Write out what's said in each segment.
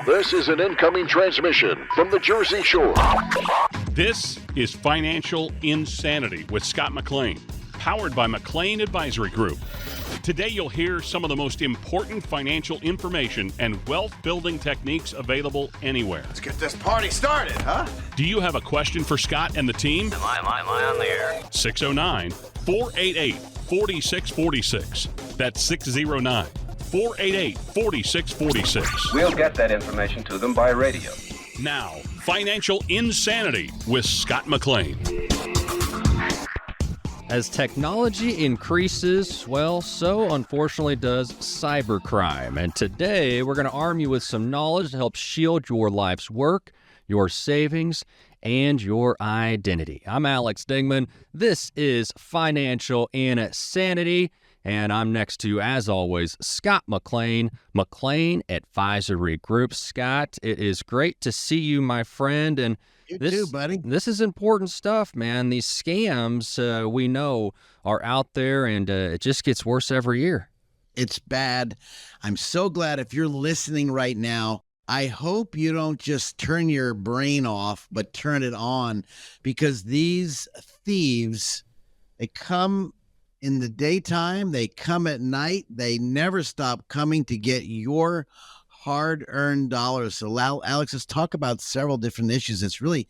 This is an incoming transmission from the Jersey Shore. This is Financial Insanity with Scott McLean, powered by McLean Advisory Group. Today you'll hear some of the most important financial information and wealth-building techniques available anywhere. Let's get this party started, huh? Do you have a question for Scott and the team? Am I on the air? 609-488-4646. That's 609-488-4646. We'll get that information to them by radio. Now, Financial Insanity with Scott McLean. As technology increases, well, so unfortunately does cybercrime. And today, we're going to arm you with some knowledge to help shield your life's work, your savings, and your identity. I'm Alex Dingman. This is Financial Insanity. And I'm next to, as always, Scott McLean, McLean Advisory Group. Scott, it is great to see you, my friend. And you too, buddy. This is important stuff, man. These scams, we know, are out there, and it just gets worse every year. It's bad. I'm so glad if you're listening right now, I hope you don't just turn your brain off, but turn it on, because these thieves, they come in the daytime, they come at night, they never stop coming to get your hard-earned dollars. So Alex, let's talk about several different issues. It's really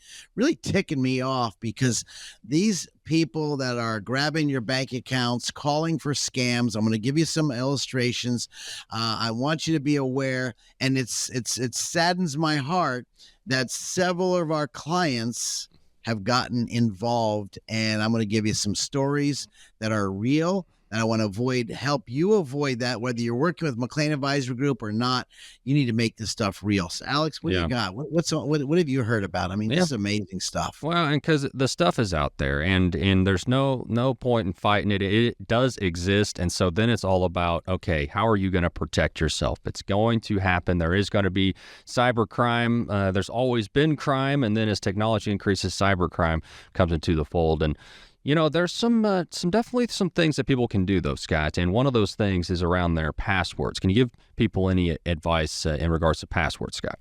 ticking me off, because these people that are grabbing your bank accounts, calling for scams, I'm going to give you some illustrations. I want you to be aware, and it saddens my heart that several of our clients have gotten involved, and I'm going to give you some stories that are real, and I want to help you avoid that. Whether you're working with McLean Advisory Group or not, you need to make this stuff real. So, Alex, what do you got? What have you heard about? I mean, this is amazing stuff. Well, and because the stuff is out there, and there's no point in fighting it. It does exist, and so then it's all about, okay, how are you going to protect yourself? It's going to happen. There is going to be cybercrime. There's always been crime, and then as technology increases, cybercrime comes into the fold. And you know, there's definitely some things that people can do, though, Scott, and one of those things is around their passwords. Can you give people any advice in regards to passwords, Scott?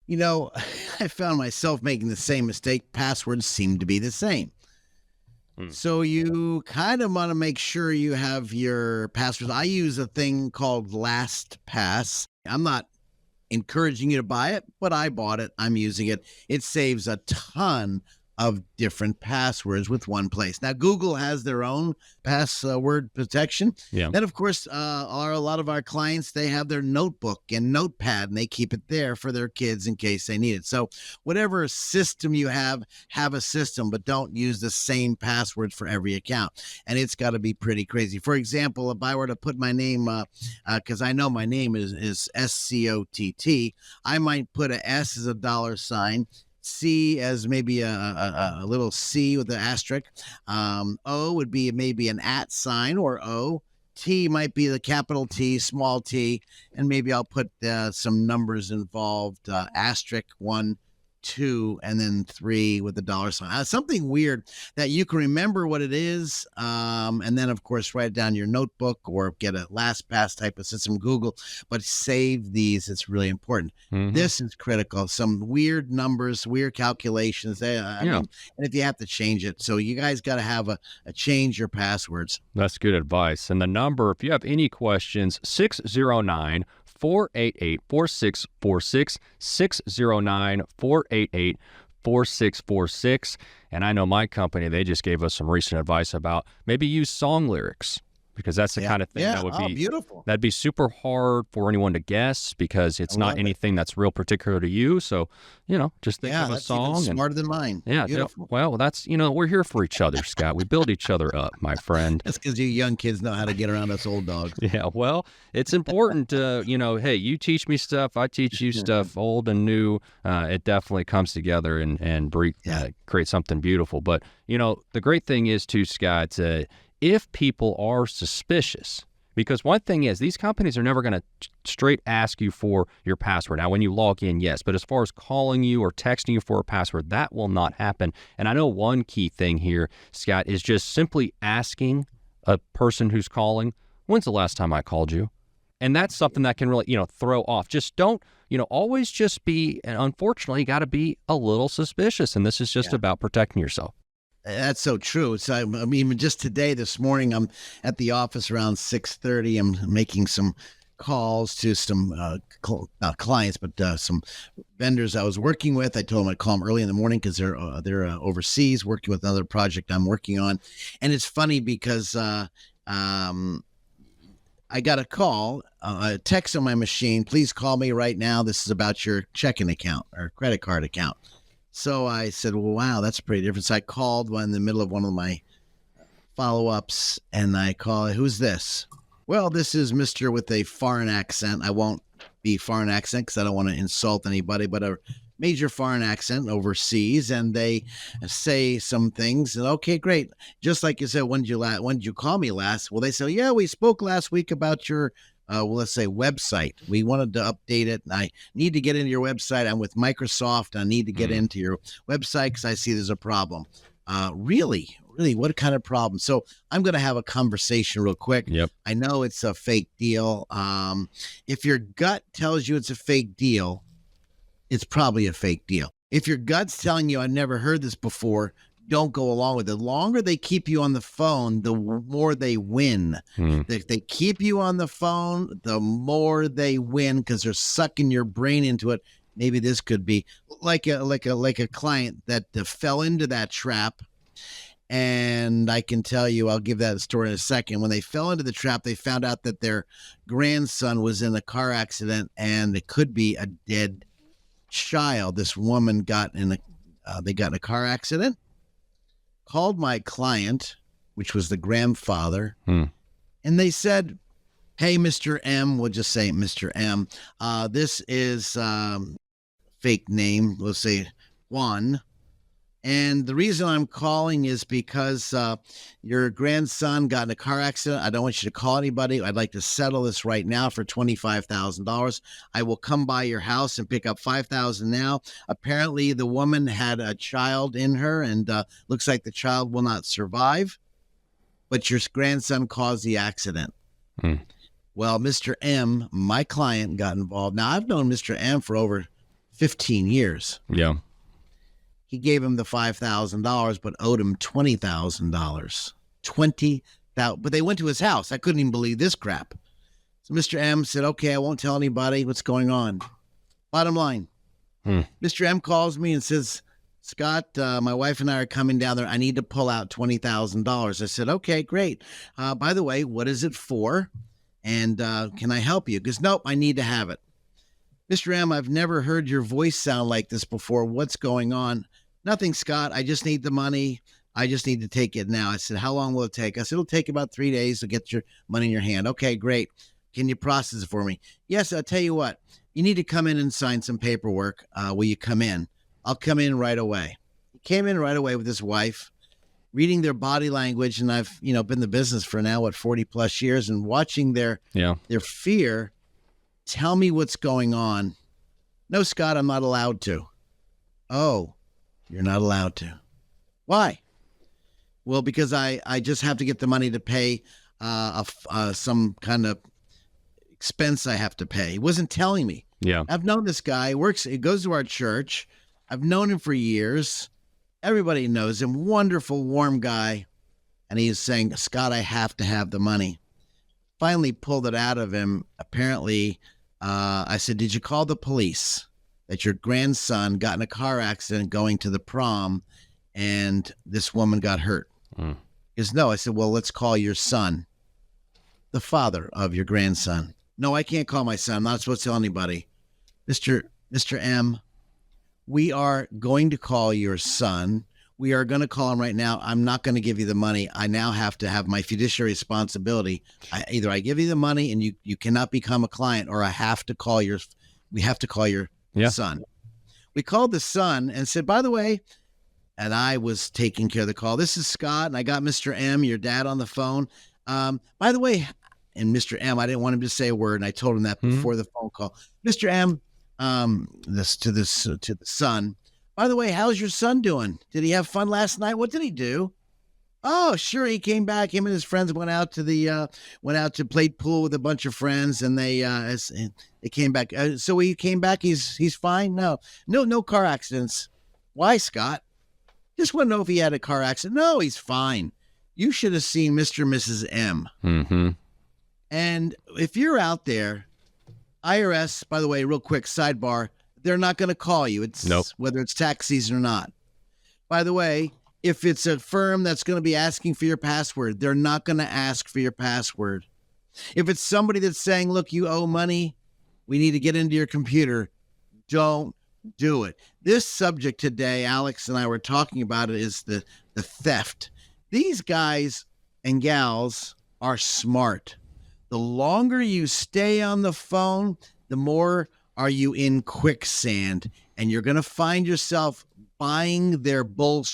You know, I found myself making the same mistake. Passwords seem to be the same. So you kind of want to make sure you have your passwords. I use a thing called LastPass. I'm not encouraging you to buy it, but I bought it. I'm using it. It saves a ton of different passwords with one place. Now, Google has their own password protection. Yeah. Then, of course, a lot of our clients, they have their notebook and notepad, and they keep it there for their kids in case they need it. So whatever system you have a system, but don't use the same password for every account. And it's got to be pretty crazy. For example, if I were to put my name, because I know my name is SCOTT, I might put a S as a $, C as maybe a little C with an asterisk. O would be maybe an @ sign or O. T might be the capital T, small t, and maybe I'll put some numbers involved, asterisk 1, 2, and then 3 with the $sign. Something weird that you can remember what it is, and then, of course, write it down in your notebook or get a LastPass type of system, Google, but save these. It's really important. Mm-hmm. This is critical. Some weird numbers, weird calculations. I mean, and if you have to change it. So you guys got to have a change your passwords. That's good advice. And the number, if you have any questions, 609-488-4646, 609-488-4646. And I know my company, they just gave us some recent advice about maybe use song lyrics, because that's the kind of thing that would be beautiful. That'd be super hard for anyone to guess, because it's not anything that's real particular to you. So, just think of a song. Even smarter than mine. Yeah. Beautiful. Well, that's, we're here for each other, Scott. We build each other up, my friend. That's because you young kids know how to get around us old dogs. Yeah. Well, it's important to, hey, you teach me stuff, I teach you stuff, old and new. It definitely comes together and create something beautiful. But, the great thing is too, Scott, if people are suspicious, because one thing is these companies are never going to straight ask you for your password. Now, when you log in, yes, but as far as calling you or texting you for a password, that will not happen. And I know one key thing here, Scott, is just simply asking a person who's calling, when's the last time I called you? And that's something that can really, throw off. Just don't, always just be, and unfortunately, you got to be a little suspicious. And this is just about protecting yourself. That's so true. So I mean, just today, this morning, I'm at the office around 6:30. I'm making some calls to some not clients, but some vendors I was working with. I told them I'd call them early in the morning because they're overseas working with another project I'm working on. And it's funny because I got a call, a text on my machine. Please call me right now. This is about your checking account or credit card account. So I said, well, wow, that's pretty different. So I called in the middle of one of my follow-ups, and I call, who's this? Well, this is Mr. with a foreign accent. I won't be foreign accent because I don't want to insult anybody, but a major foreign accent overseas, and they say some things. And okay, great. Just like you said, when did you call me last? Well, they say, yeah, we spoke last week about your let's say website. We wanted to update it, and I need to get into your website. I'm with Microsoft. I need to get into your website because I see there's a problem. Really? What kind of problem? So I'm going to have a conversation real quick. Yep. I know it's a fake deal. If your gut tells you it's a fake deal, it's probably a fake deal. If your gut's telling you, I've never heard this before, don't go along with it. The longer they keep you on the phone, the more they win. If they keep you on the phone, the more they win because they're sucking your brain into it. Maybe this could be like a client that fell into that trap. And I can tell you, I'll give that story in a second. When they fell into the trap, they found out that their grandson was in a car accident, and it could be a dead child. This woman got in a car accident. Called my client, which was the grandfather, and they said, hey, Mr. M, we'll just say Mr. M, this is fake name, let's say Juan, and the reason I'm calling is because your grandson got in a car accident. I don't want you to call anybody. I'd like to settle this right now for $25,000. I will come by your house and pick up $5,000 now. Apparently, the woman had a child in her, and looks like the child will not survive. But your grandson caused the accident. Well, Mr. M, my client, got involved. Now, I've known Mr. M for over 15 years. Yeah. He gave him the $5,000, but owed him $20,000. $20,000. But they went to his house. I couldn't even believe this crap. So Mr. M said, okay, I won't tell anybody what's going on. Bottom line, Mr. M calls me and says, Scott, my wife and I are coming down there. I need to pull out $20,000. I said, okay, great. By the way, what is it for? And can I help you? Because, nope, I need to have it. Mr. M, I've never heard your voice sound like this before. What's going on? Nothing, Scott. I just need the money. I just need to take it now. I said, how long will it take? I said, it'll take about 3 days to get your money in your hand. Okay, great. Can you process it for me? Yes, I'll tell you what. You need to come in and sign some paperwork. Will you come in? I'll come in right away. He came in right away with his wife, reading their body language. And I've, been in the business for now, 40 plus years, and watching their fear. Tell me what's going on. No, Scott, I'm not allowed to. Oh, you're not allowed to. Why? Well, because I just have to get the money to pay some kind of expense I have to pay. He wasn't telling me. Yeah. I've known this guy. He goes to our church. I've known him for years. Everybody knows him. Wonderful, warm guy. And he's saying, Scott, I have to have the money. Finally pulled it out of him. Apparently, I said, did you call the police that your grandson got in a car accident going to the prom and this woman got hurt? He goes, no. I said, well, let's call your son, the father of your grandson. No, I can't call my son. I'm not supposed to tell anybody. Mr. M, we are going to call your son. We are going to call him right now. I'm not going to give you the money. I now have to have my fiduciary responsibility. Either I give you the money and you cannot become a client, or we have to call your son. We called the son and said, by the way, and I was taking care of the call. This is Scott, and I got Mr. M, your dad, on the phone. By the way, and Mr. M, I didn't want him to say a word, and I told him that before the phone call. Mr. M, to the son. By the way, how's your son doing? Did he have fun last night? What did he do? Oh, sure. He came back. Him and his friends went out to play pool with a bunch of friends, and they came back. So he came back. He's fine. No car accidents. Why, Scott? Just want to know if he had a car accident. No, he's fine. You should have seen Mr. and Mrs. M. Mm-hmm. And if you're out there, IRS, by the way, real quick sidebar, they're not going to call you. It's Nope. Whether it's tax season or not. By the way, if it's a firm that's going to be asking for your password, they're not going to ask for your password. If it's somebody that's saying, look, you owe money, we need to get into your computer, don't do it. This subject today, Alex and I were talking about it, is the theft. These guys and gals are smart. The longer you stay on the phone, the more are you in quicksand, and you're going to find yourself buying their bull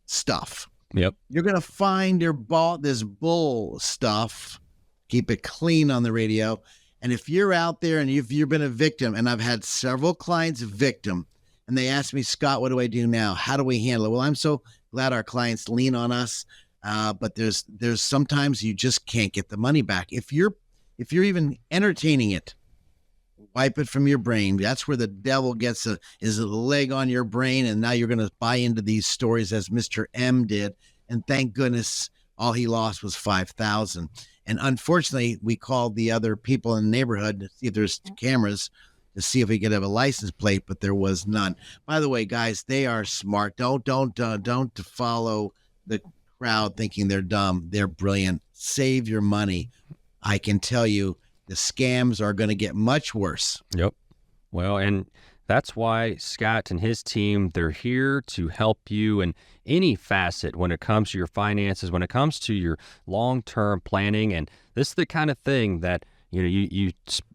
stuff. Yep. You're going to find their this bull stuff. Keep it clean on the radio. And if you're out there and if you've been a victim, and I've had several clients victim, and they ask me, Scott, what do I do now? How do we handle it? Well, I'm so glad our clients lean on us. But there's sometimes you just can't get the money back. If you're even entertaining it, wipe it from your brain. That's where the devil gets a leg on your brain, and now you're going to buy into these stories as Mr. M did. And thank goodness all he lost was $5,000. And unfortunately, we called the other people in the neighborhood to see if there's cameras to see if we could have a license plate, but there was none. By the way, guys, they are smart. Don't follow the crowd thinking they're dumb. They're brilliant. Save your money. I can tell you, the scams are going to get much worse. Yep. Well, and that's why Scott and his team, they're here to help you in any facet when it comes to your finances, when it comes to your long-term planning. And this is the kind of thing that, you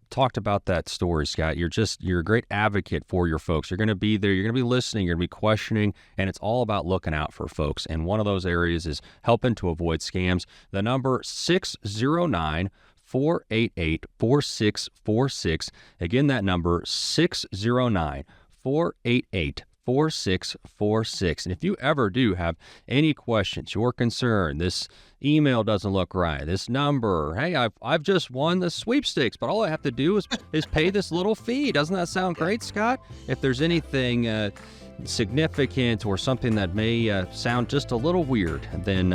talked about that story, Scott. You're a great advocate for your folks. You're going to be there. You're going to be listening. You're going to be questioning. And it's all about looking out for folks. And one of those areas is helping to avoid scams. The number 609-488-4646. Again, that number 609-488-4646. And if you ever do have any questions, you're concerned, this email doesn't look right, this number, hey, I've just won the sweepstakes, but all I have to do is pay this little fee. Doesn't that sound great, Scott? If there's anything significant or something that may sound just a little weird, then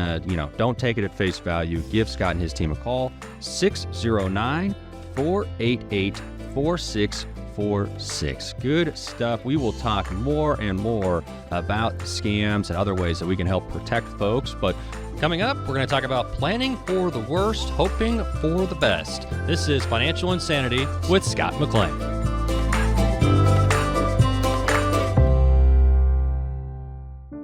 don't take it at face value. Give Scott and his team a call, 609-488-4646. Good stuff. We will talk more and more about scams and other ways that we can help protect folks. But coming up, we're going to talk about planning for the worst, hoping for the best. This is Financial Insanity with Scott McLean.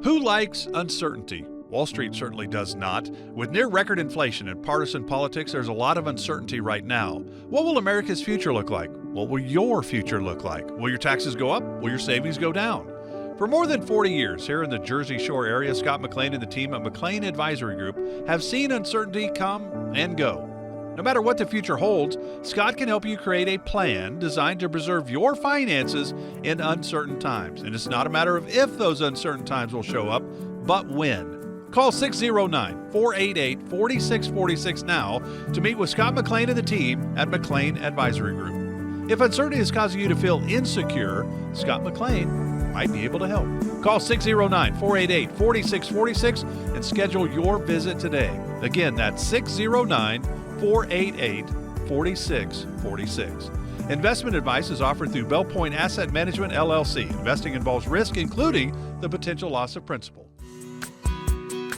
Who likes uncertainty? Wall Street certainly does not. With near record inflation and partisan politics, there's a lot of uncertainty right now. What will America's future look like? What will your future look like? Will your taxes go up? Will your savings go down? For more than 40 years here in the Jersey Shore area, Scott McLean and the team at McLean Advisory Group have seen uncertainty come and go. No matter what the future holds, Scott can help you create a plan designed to preserve your finances in uncertain times. And it's not a matter of if those uncertain times will show up, but when. Call 609-488-4646 now to meet with Scott McLean and the team at McLean Advisory Group. If uncertainty is causing you to feel insecure, Scott McLean might be able to help. Call 609-488-4646 and schedule your visit today. Again, that's 609-488-4646. Investment advice is offered through Bell Point Asset Management, LLC. Investing involves risk, including the potential loss of principal.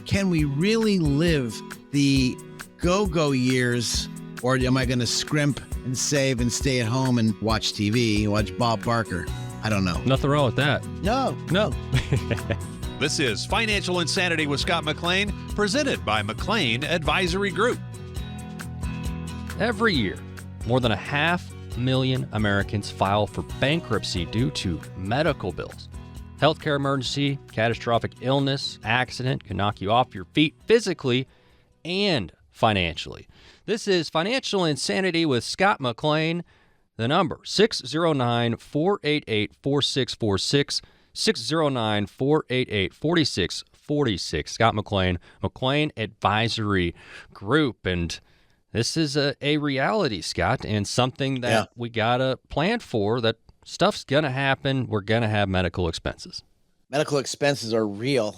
Can we really live the go-go years, or am I going to scrimp and save and stay at home and watch TV, watch Bob Barker? I don't know. Nothing wrong with that. No. This is Financial Insanity with Scott McLean, presented by McLean Advisory Group. Every year, more than 500,000 Americans file for bankruptcy due to medical bills. Healthcare emergency, catastrophic illness, accident can knock you off your feet physically and financially. This is Financial Insanity with Scott McLean. The number, 609-488-4646, 609-488-4646. 46. Scott McLean, McLean Advisory Group. And this is a reality, Scott, and something that we got to plan for, that stuff's going to happen. We're going to have medical expenses. Medical expenses are real.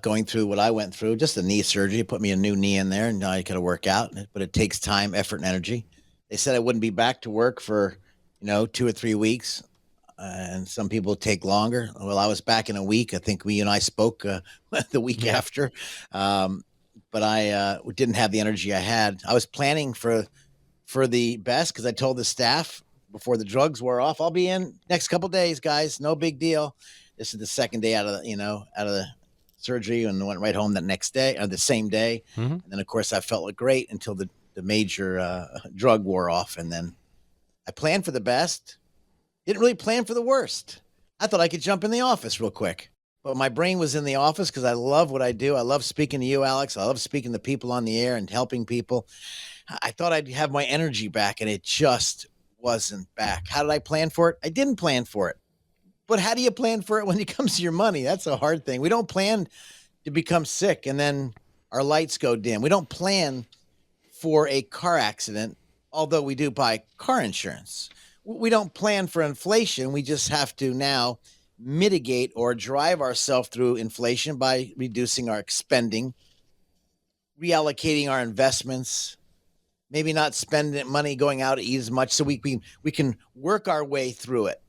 Going through what I went through, just a knee surgery, put me a new knee in there, and now I got to work out. But it takes time, effort, and energy. They said I wouldn't be back to work for, 2 or 3 weeks, and some people take longer. Well, I was back in a week. I think you and I spoke the week after, but I didn't have the energy I had. I was planning for the best because I told the staff before the drugs wore off, I'll be in next couple days, guys. No big deal. This is the second day out of the surgery, and went right home that next day, or the same day. Mm-hmm. And then, of course, I felt great until the major drug wore off. And then I planned for the best. Didn't really plan for the worst. I thought I could jump in the office real quick. But my brain was in the office because I love what I do. I love speaking to you, Alex. I love speaking to people on the air and helping people. I thought I'd have my energy back, and it just wasn't back. How did I plan for it? I didn't plan for it. But how do you plan for it when it comes to your money? That's a hard thing. We don't plan to become sick and then our lights go dim. We don't plan for a car accident, although we do buy car insurance. We don't plan for inflation. We just have to now mitigate or drive ourselves through inflation by reducing our spending, reallocating our investments, maybe not spending money going out to eat as much, so we can work our way through it.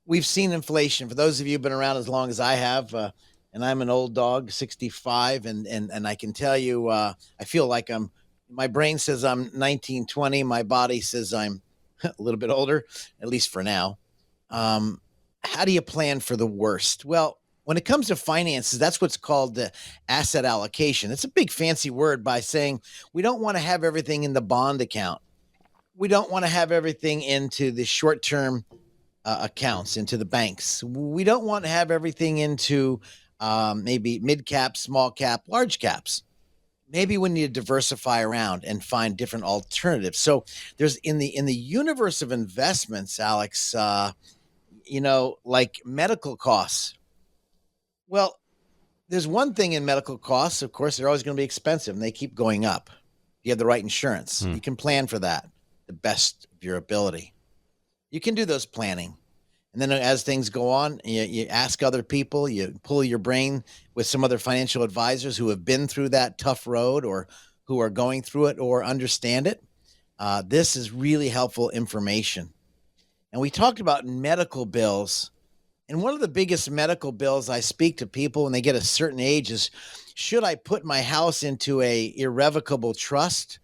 We've seen inflation. For those of you who've been around as long as I have, and I'm an old dog, 65, and I can tell you, I feel like my brain says I'm 19, 20. My body says I'm a little bit older, at least for now. How do you plan for the worst? Well, when it comes to finances, that's what's called the asset allocation. It's a big fancy word by saying we don't want to have everything in the bond account. We don't want to have everything into the short-term accounts, into the banks. We don't want to have everything into maybe mid cap, small cap, large caps. Maybe we need to diversify around and find different alternatives. So there's in the universe of investments, Alex, like medical costs. Well, there's one thing in medical costs. Of course, they're always going to be expensive, and they keep going up. You have the right insurance. You can plan for that the best of your ability. You can do those planning. And then as things go on, you ask other people, you pull your brain with some other financial advisors who have been through that tough road or who are going through it or understand it. This is really helpful information. And we talked about medical bills. And one of the biggest medical bills I speak to people when they get a certain age is, should I put my house into a irrevocable trust?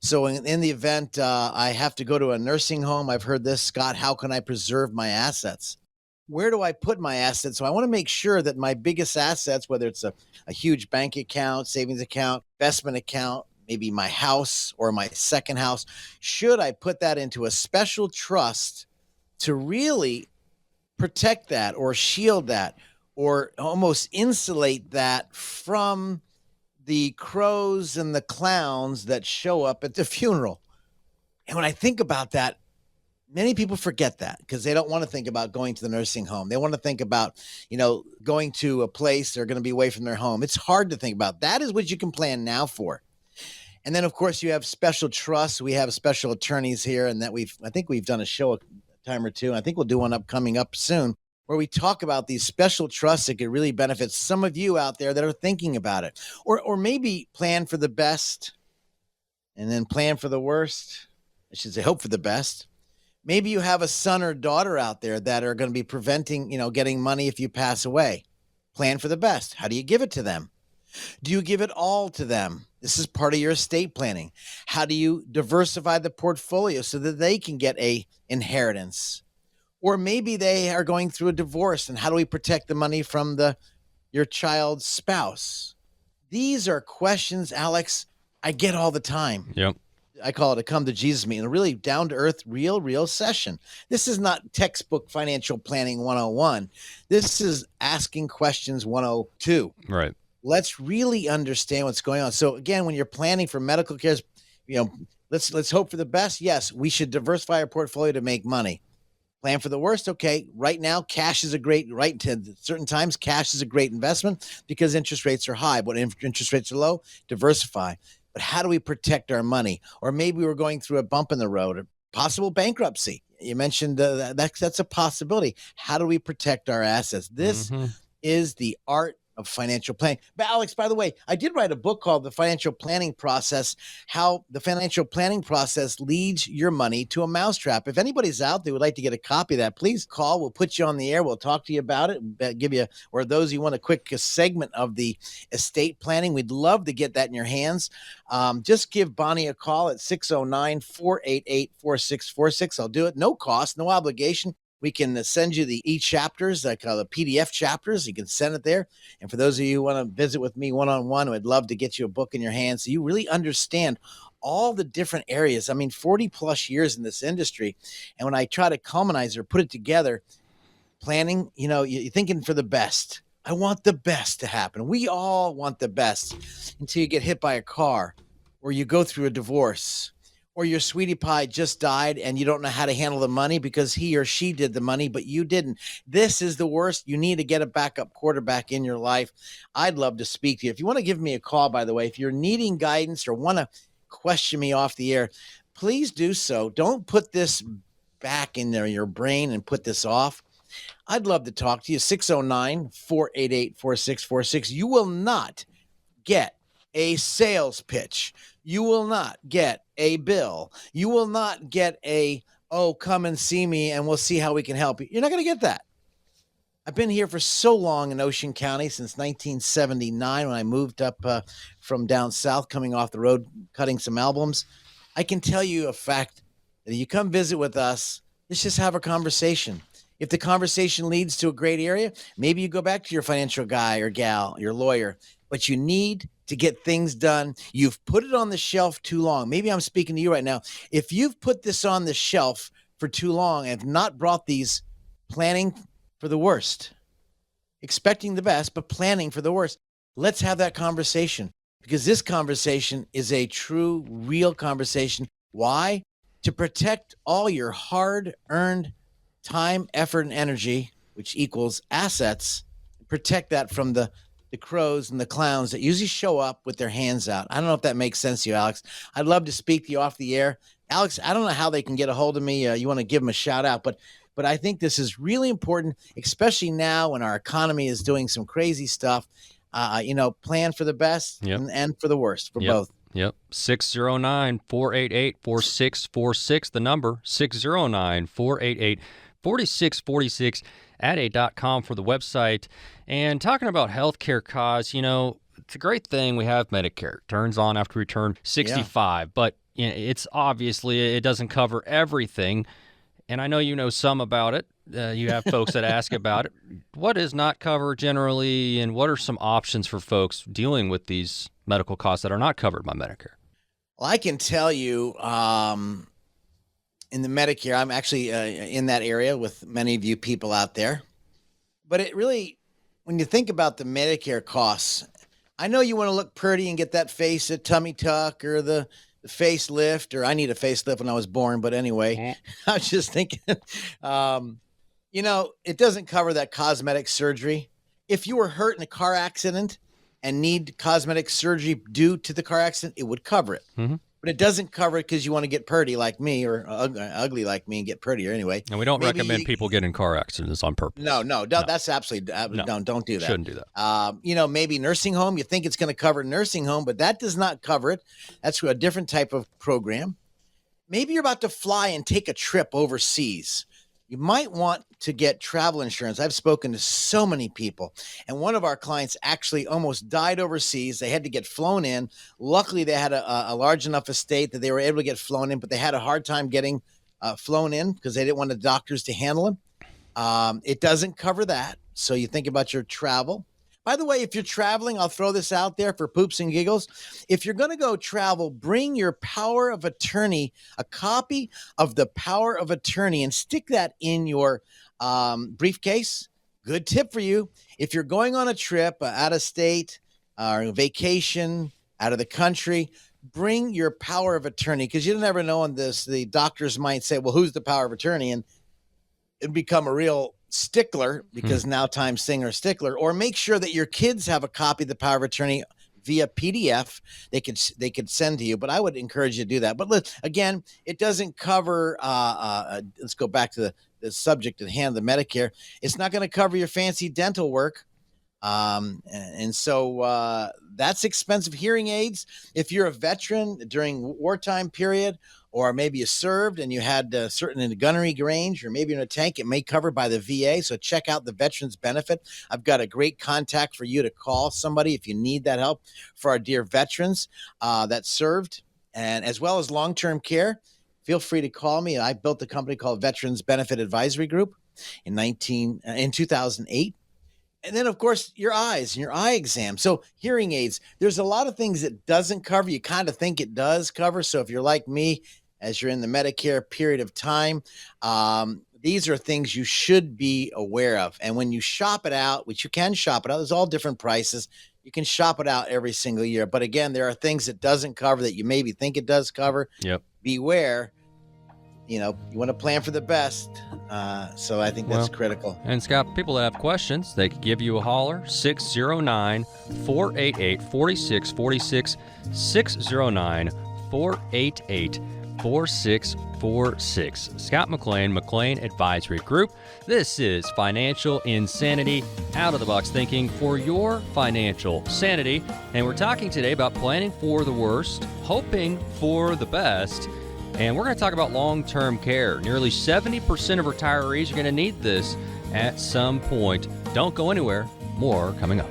So in the event I have to go to a nursing home, I've heard this, Scott, how can I preserve my assets? Where do I put my assets? So I want to make sure that my biggest assets, whether it's a huge bank account, savings account, investment account, maybe my house or my second house, should I put that into a special trust to really protect that or shield that or almost insulate that from the crows and the clowns that show up at the funeral? And when I think about that, many people forget that because they don't want to think about going to the nursing home. They want to think about, going to a place they're going to be away from their home. It's hard to think about. That is what you can plan now for. And then, of course, you have special trusts. We have special attorneys here, and that I think we've done a show a time or two, and I think we'll do one coming up soon, where we talk about these special trusts that could really benefit some of you out there that are thinking about it, or maybe plan for the best and then plan for the worst. I should say hope for the best. Maybe you have a son or daughter out there that are going to be preventing, getting money if you pass away. Plan for the best. How do you give it to them? Do you give it all to them? This is part of your estate planning. How do you diversify the portfolio so that they can get a inheritance? Or maybe they are going through a divorce, and how do we protect the money from your child's spouse? These are questions, Alex, I get all the time. Yep. I call it a come to Jesus meeting, a really down-to-earth, real session. This is not textbook financial planning 101. This is asking questions 102. Right. Let's really understand what's going on. So again, when you're planning for medical care, let's hope for the best. Yes, we should diversify our portfolio to make money. Plan for the worst. Okay, right now, cash is a great, right to certain times, cash is a great investment because interest rates are high. But interest rates are low, diversify. But how do we protect our money? Or maybe we're going through a bump in the road, or possible bankruptcy. You mentioned that's a possibility. How do we protect our assets? This is the art of financial planning. But Alex, by the way, I did write a book called The Financial Planning Process, how the financial planning process leads your money to a mousetrap. If anybody's out there who would like to get a copy of that, please call. We'll put you on the air. We'll talk to you about it, give you, or those who want a quick segment of the estate planning. We'd love to get that in your hands. Just give Bonnie a call at 609-488-4646. I'll do it. No cost, no obligation. We can send you the e-chapters, like the PDF chapters. You can send it there. And for those of you who want to visit with me one-on-one, I'd love to get you a book in your hands so you really understand all the different areas. I mean, 40 plus years in this industry. And when I try to culminize or put it together, planning, you're thinking for the best. I want the best to happen. We all want the best until you get hit by a car or you go through a divorce. Or your sweetie pie just died and you don't know how to handle the money because he or she did the money, but you didn't. This is the worst. You need to get a backup quarterback in your life. I'd love to speak to you. If you want to give me a call, by the way, if you're needing guidance or want to question me off the air, please do so. Don't put this back in there in your brain and put this off. I'd love to talk to you. 609-488-4646. You will not get a sales pitch. You will not get a bill. You will not get come and see me and we'll see how we can help you. You're not going to get that. I've been here for so long in Ocean County since 1979 when I moved up from down south, coming off the road, cutting some albums. I can tell you a fact that you come visit with us, let's just have a conversation. If the conversation leads to a great area, maybe you go back to your financial guy or gal, your lawyer, but you need to get things done. You've put it on the shelf too long. Maybe I'm speaking to you right now. If you've put this on the shelf for too long and have not brought these planning for the worst, expecting the best, but planning for the worst, let's have that conversation because this conversation is a true, real conversation. Why? To protect all your hard-earned time, effort, and energy, which equals assets, protect that from the crows and the clowns that usually show up with their hands out. I don't know if that makes sense to you, Alex. I'd love to speak to you off the air. Alex, I don't know how they can get a hold of me. You want to give them a shout out, but I think this is really important, especially now when our economy is doing some crazy stuff. Plan for the best and for the worst for both. Yep. 609-488-4646. The number 609-488-4646. Adday.com for the website. And talking about healthcare costs, it's a great thing we have Medicare. It turns on after we turn 65, but it's obviously it doesn't cover everything. And I know you know some about it. You have folks that ask about it. What is not covered generally, and what are some options for folks dealing with these medical costs that are not covered by Medicare? Well, I can tell you, in the Medicare, I'm actually in that area with many of you people out there. But it really, when you think about the Medicare costs, I know you want to look pretty and get that face, a tummy tuck, or the facelift, or I need a facelift when I was born. But anyway, I was just thinking, it doesn't cover that cosmetic surgery. If you were hurt in a car accident and need cosmetic surgery due to the car accident, it would cover it. Mm-hmm. But it doesn't cover it because you want to get pretty like me or ugly like me and get prettier anyway. And we don't recommend people get in car accidents on purpose. No. That's absolutely don't do that. Shouldn't do that. Maybe nursing home. You think it's going to cover nursing home, but that does not cover it. That's a different type of program. Maybe you're about to fly and take a trip overseas. You might want to get travel insurance. I've spoken to so many people, and one of our clients actually almost died overseas. They had to get flown in. Luckily, they had a large enough estate that they were able to get flown in, but they had a hard time getting flown in because they didn't want the doctors to handle them. It doesn't cover that, so you think about your travel. By the way, if you're traveling, I'll throw this out there for poops and giggles. If you're going to go travel, bring your power of attorney, a copy of the power of attorney, and stick that in your briefcase. Good tip for you. If you're going on a trip out of state or a vacation out of the country, bring your power of attorney because you never know on this. The doctors might say, well, who's the power of attorney? And and become a real stickler because now Times Singer stickler, or make sure that your kids have a copy of the power of attorney via PDF they could send to you. But I would encourage you to do that. But again, it doesn't cover let's go back to the subject at hand, the Medicare. It's not going to cover your fancy dental work. And so that's expensive. Hearing aids, if you're a veteran during wartime period, or maybe you served and you had certain in the gunnery range, or maybe in a tank, it may cover by the VA. So check out the Veterans Benefit. I've got a great contact for you to call somebody if you need that help for our dear veterans that served, and as well as long-term care. Feel free to call me. I built a company called Veterans Benefit Advisory Group in 2008. And then, of course, your eyes and your eye exam. So hearing aids, there's a lot of things it doesn't cover. You kind of think it does cover. So if you're like me, as you're in the Medicare period of time, these are things you should be aware of. And when you shop it out, which you can shop it out, there's all different prices. You can shop it out every single year. But again, there are things it doesn't cover that you maybe think it does cover. Yep. Beware. You want to plan for the best. So I think that's critical. And Scott, people that have questions, they could give you a holler, 609-488-4646, 609-488-4646. Scott McLean, McLean Advisory Group. This is Financial Insanity, out-of-the-box thinking for your financial sanity. And we're talking today about planning for the worst, hoping for the best. And we're going to talk about long-term care. Nearly 70% of retirees are going to need this at some point. Don't go anywhere. More coming up.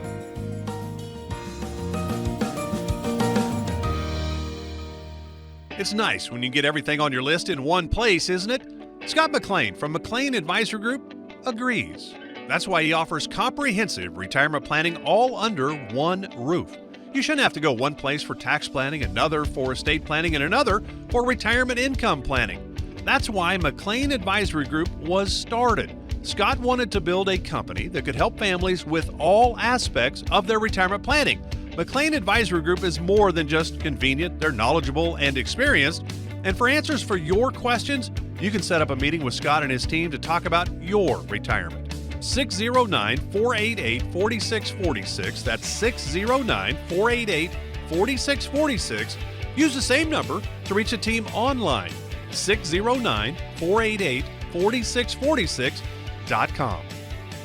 It's nice when you get everything on your list in one place, isn't it? Scott McLean from McLean Advisory Group agrees. That's why he offers comprehensive retirement planning all under one roof. You shouldn't have to go one place for tax planning, another for estate planning, and another for retirement income planning. That's why McLean Advisory Group was started. Scott wanted to build a company that could help families with all aspects of their retirement planning. McLean Advisory Group is more than just convenient. They're knowledgeable and experienced. And for answers for your questions, you can set up a meeting with Scott and his team to talk about your retirement. 609-488-4646. That's 609-488-4646. Use the same number to reach a team online. 609-488-4646.com.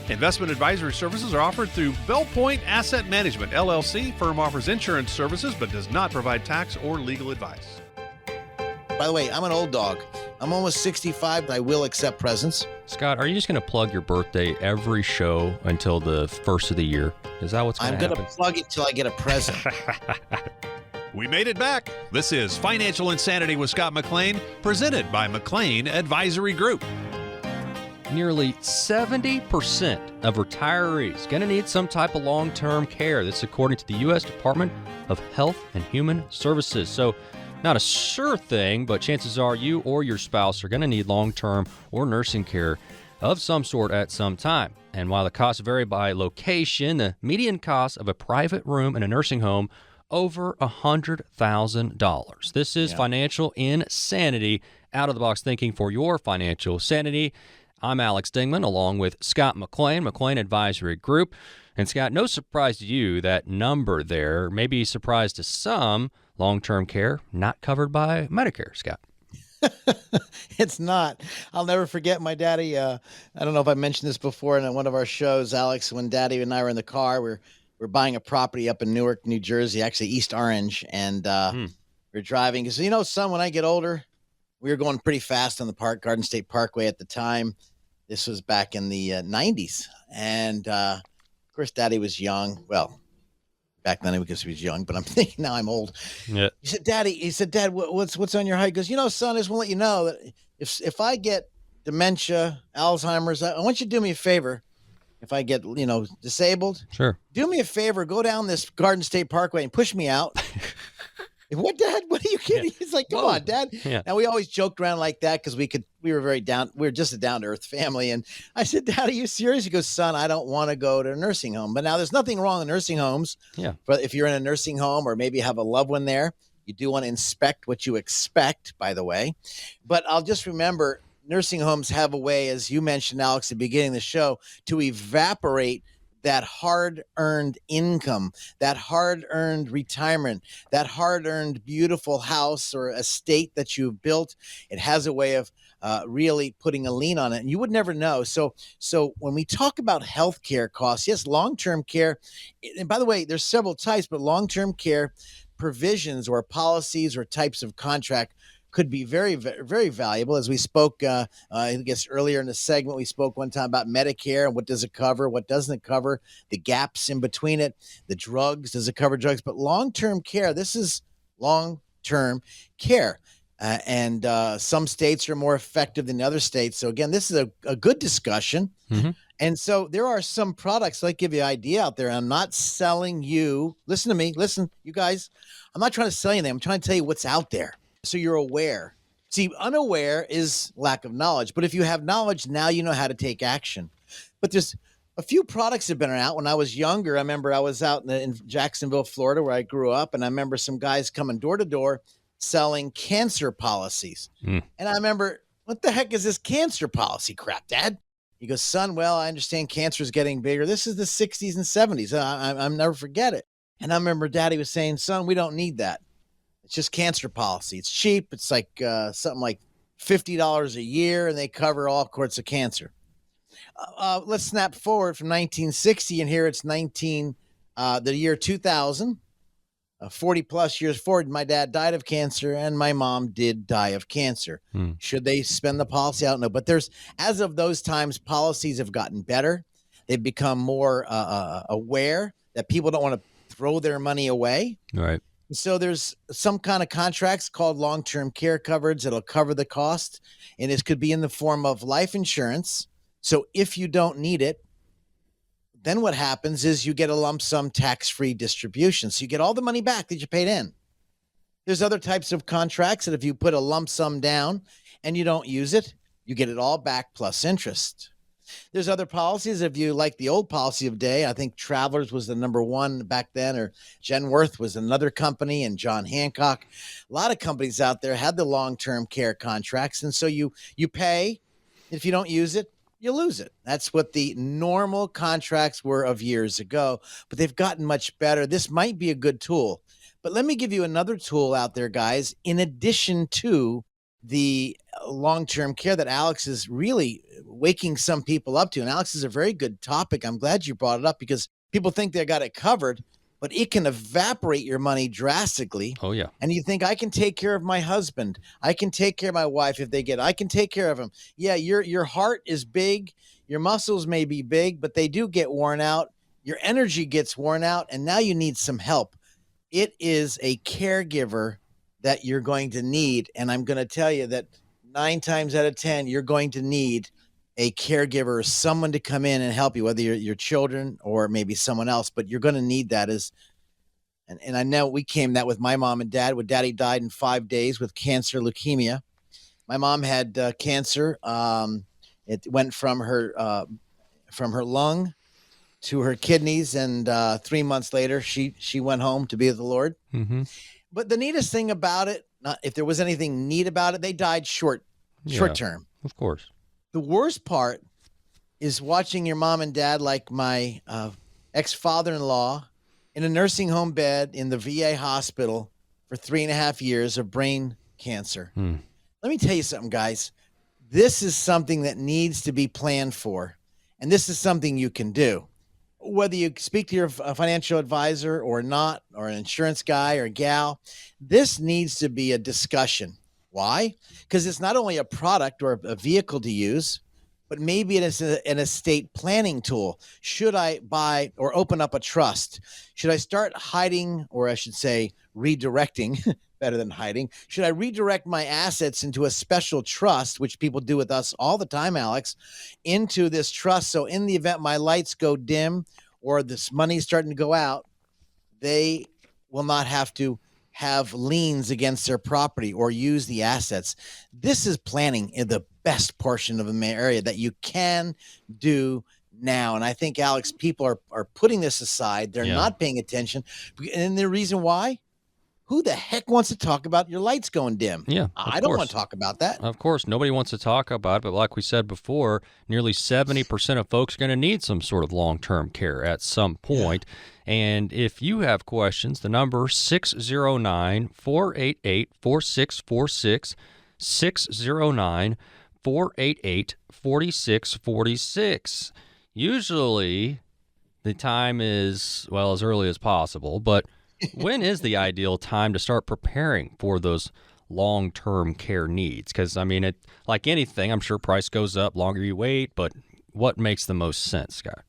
Investment advisory services are offered through Bellpoint Asset Management, LLC. Firm offers insurance services but does not provide tax or legal advice. By the way, I'm an old dog. I'm almost 65, but I will accept presents. Scott, are you just going to plug your birthday every show until the first of the year? Is that what's going to happen? I'm going to plug it till I get a present. We made it back. This is Financial Insanity with Scott McLean, presented by McLean Advisory Group. Nearly 70% of retirees going to need some type of long-term care. This is according to the U.S. Department of Health and Human Services. So not a sure thing, but chances are you or your spouse are going to need long-term or nursing care of some sort at some time. And while the costs vary by location, the median cost of a private room in a nursing home over $100,000. This is Financial Insanity, out-of-the-box thinking for your financial sanity. I'm Alex Dingman, along with Scott McLean, McLean Advisory Group. And Scott, no surprise to you, that number there may be a surprise to some. Long-term care not covered by Medicare, Scott. It's not. I'll never forget my daddy. I don't know if I mentioned this before in one of our shows, Alex, when Daddy and I were in the car, we're buying a property up in Newark, New Jersey, actually East Orange. And we're driving. So, son, when I get older, we were going pretty fast on the Garden State Parkway at the time. This was back in the 90s. And, of course, Daddy was young. Well, back then because he was young, but I'm thinking now I'm old. Yeah. He said, Dad, what's on your heart? He goes, son, I just want to let you know that if I get dementia, Alzheimer's, I want you to do me a favor. If I get, disabled, sure, do me a favor, go down this Garden State Parkway and push me out. What, Dad? What are you kidding? Yeah. He's like, come on, Dad. Yeah. Now we always joked around like that because we were just a down to earth family. And I said, Dad, are you serious? He goes, son, I don't want to go to a nursing home. But now there's nothing wrong with nursing homes. Yeah. But if you're in a nursing home or maybe you have a loved one there, you do want to inspect what you expect, by the way. But I'll just remember nursing homes have a way, as you mentioned, Alex, at the beginning of the show, to evaporate that hard-earned income, that hard-earned retirement, that hard-earned beautiful house or estate that you've built. It has a way of really putting a lien on it, and you would never know. So when we talk about healthcare costs, yes, long-term care, and by the way, there's several types, but long-term care provisions or policies or types of contract could be very, very valuable. As we spoke, I guess earlier in the segment, we spoke one time about Medicare and what does it cover, what doesn't it cover, the gaps in between it, the drugs, does it cover drugs? But long-term care, this is long-term care. And some states are more effective than other states. So again, this is a good discussion. Mm-hmm. And so there are some products, like give you an idea out there. I'm not selling you. Listen to me. Listen, you guys, I'm not trying to sell you anything. I'm trying to tell you what's out there, so you're aware. See, unaware is lack of knowledge. But if you have knowledge, now you know how to take action. But there's a few products have been out. When I was younger, I remember I was out in Jacksonville, Florida, where I grew up. And I remember some guys coming door to door selling cancer policies. And I remember, what the heck is this cancer policy crap, Dad? He goes, son, well, I understand cancer is getting bigger. This is the 60s and 70s. I'll never forget it. And I remember Daddy was saying, son, we don't need that. It's just cancer policy. It's cheap. It's like something like $50 a year, and they cover all sorts of cancer. Let's snap forward from 1960, and here it's the year 2000. 40 plus years forward, my dad died of cancer and my mom did die of cancer. Should they spend the policy? I don't know. But as of those times, policies have gotten better. They've become more aware that people don't want to throw their money away. Right. So there's some kind of contracts called long-term care coverage that'll cover the cost. And this could be in the form of life insurance. So if you don't need it, then what happens is you get a lump sum tax-free distribution. So you get all the money back that you paid in. There's other types of contracts that if you put a lump sum down and you don't use it, you get it all back plus interest. There's other policies. If you like the old policy of day, I think Travelers was the number one back then, or Genworth was another company, and John Hancock. A lot of companies out there had the long-term care contracts. And so you pay. If you don't use it, you lose it. That's what the normal contracts were of years ago, but they've gotten much better. This might be a good tool, but let me give you another tool out there, guys, in addition to the long-term care that Alex is really waking some people up to. And Alex is a very good topic. I'm glad you brought it up because people think they got it covered, but it can evaporate your money drastically. Oh, yeah. And you think, I can take care of my husband. I can take care of my wife if they get it. I can take care of them. Yeah, your heart is big. Your muscles may be big, but they do get worn out. Your energy gets worn out, and now you need some help. It is a caregiver that you're going to need, and I'm going to tell you that 9 times out of 10, you're going to need a caregiver or someone to come in and help you, whether you're your children or maybe someone else, but you're going to need that and I know we came that with my mom and dad. When Daddy died in 5 days with cancer, leukemia. My mom had cancer. It went from her lung to her kidneys, and 3 months later, she went home to be with the Lord. Mm-hmm. But the neatest thing about it, not if there was anything neat about it, they died short term. Of course. The worst part is watching your mom and dad, like my ex-father-in-law, in a nursing home bed in the VA hospital for 3.5 years of brain cancer. Let me tell you something, guys. This is something that needs to be planned for, and this is something you can do. Whether you speak to your financial advisor or not, or an insurance guy or gal, this needs to be a discussion. Why? Because it's not only a product or a vehicle to use, but maybe it is an estate planning tool. Should I buy or open up a trust? Should I start hiding, or I should say redirecting, better than hiding? Should I redirect my assets into a special trust, which people do with us all the time, Alex, into this trust? So in the event my lights go dim or this money's starting to go out, they will not have to have liens against their property or use the assets. This is planning in the best portion of the area that you can do now. And I think, Alex, people are putting this aside. They're not paying attention. And the reason why? Who the heck wants to talk about your lights going dim? Yeah, I don't want to talk about that. Of course, nobody wants to talk about it, but like we said before, nearly 70% of folks are going to need some sort of long-term care at some point. Yeah. And if you have questions, the number 609-488-4646, 609-488-4646. Usually the time is, well, as early as possible, but when is the ideal time to start preparing for those long-term care needs? Because, I mean, like anything, I'm sure price goes up longer you wait, but what makes the most sense, Scott?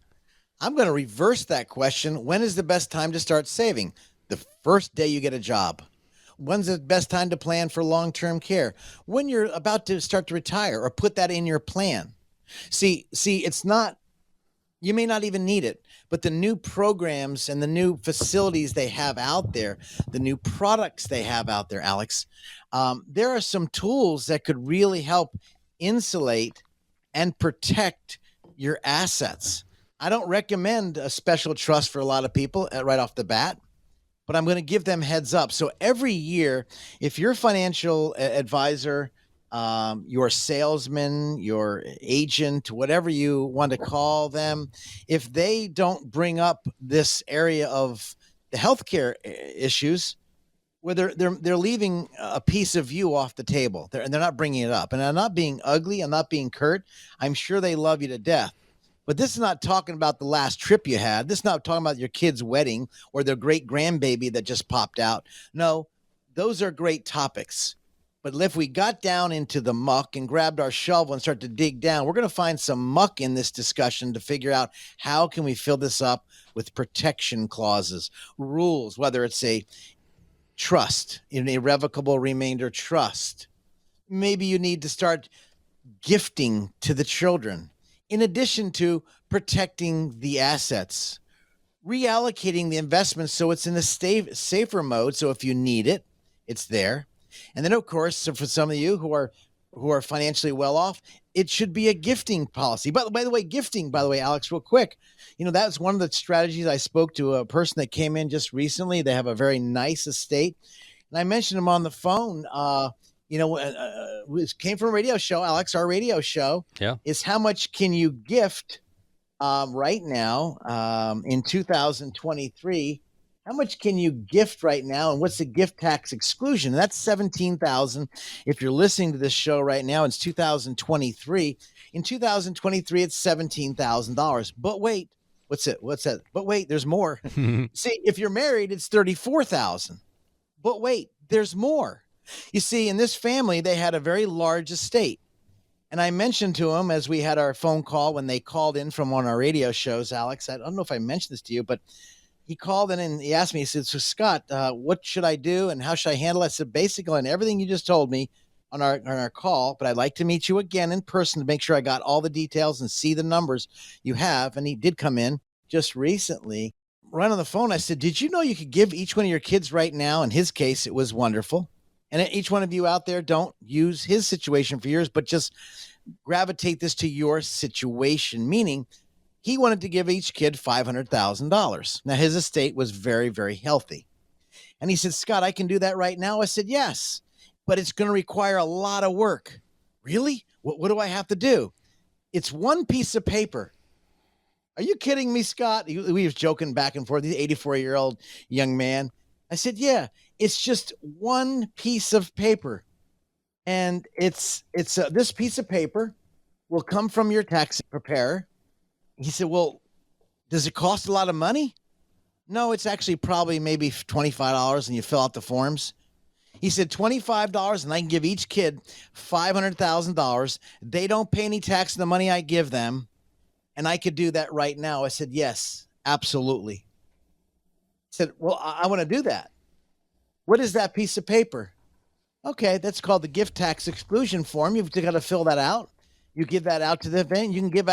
I'm going to reverse that question. When is the best time to start saving? The first day you get a job. When's the best time to plan for long-term care? When you're about to start to retire, or put that in your plan. See, it's not, you may not even need it, but the new programs and the new facilities they have out there, the new products they have out there, Alex, there are some tools that could really help insulate and protect your assets. I don't recommend a special trust for a lot of people right off the bat, but I'm going to give them heads up. So every year, if your financial advisor, your salesman, your agent, whatever you want to call them, if they don't bring up this area of the healthcare issues, whether they're leaving a piece of you off the table, and they're not bringing it up. And I'm not being ugly, I'm not being curt. I'm sure they love you to death. But this is not talking about the last trip you had. This is not talking about your kid's wedding or their great grandbaby that just popped out. No, those are great topics. But if we got down into the muck and grabbed our shovel and start to dig down, we're going to find some muck in this discussion to figure out how can we fill this up with protection clauses, rules, whether it's a trust, an irrevocable remainder trust. Maybe you need to start gifting to the children, in addition to protecting the assets, reallocating the investments so it's in a safer mode. So if you need it, it's there. And then, of course, so for some of you who are financially well off, it should be a gifting policy. But by the way, Alex, real quick, that's one of the strategies. I spoke to a person that came in just recently. They have a very nice estate, and I mentioned him on the phone. It came from a radio show, Alex. Our radio show is how much can you gift right now in 2023. How much can you gift right now, and what's the gift tax exclusion? And that's $17,000. If you're listening to this show right now, it's 2023. In 2023, it's $17,000. But wait, what's that? But wait, there's more. See, if you're married, it's $34,000. But wait, there's more. You see, in this family, they had a very large estate. And I mentioned to him as we had our phone call when they called in from one of our radio shows, Alex, I don't know if I mentioned this to you, but he called in and he asked me, he said, so Scott, what should I do and how should I handle it? I said, basically, on everything you just told me on our call, but I'd like to meet you again in person to make sure I got all the details and see the numbers you have. And he did come in just recently. Right on the phone, I said, did you know you could give each one of your kids right now? In his case, it was wonderful. And each one of you out there, don't use his situation for yours, but just gravitate this to your situation, meaning he wanted to give each kid $500,000. Now, his estate was very, very healthy. And he said, Scott, I can do that right now. I said, yes, but it's going to require a lot of work. Really? What do I have to do? It's one piece of paper. Are you kidding me, Scott? We was joking back and forth. He's an 84-year-old young man. I said, yeah, it's just one piece of paper. And it's this piece of paper will come from your tax preparer. He said, well, does it cost a lot of money? No, it's actually probably maybe $25 and you fill out the forms. He said $25 and I can give each kid $500,000. They don't pay any tax on the money I give them. And I could do that right now. I said, yes, absolutely. He said, well, I want to do that. What is that piece of paper? Okay, that's called the gift tax exclusion form. You've got to fill that out. You give that out to the event. You can give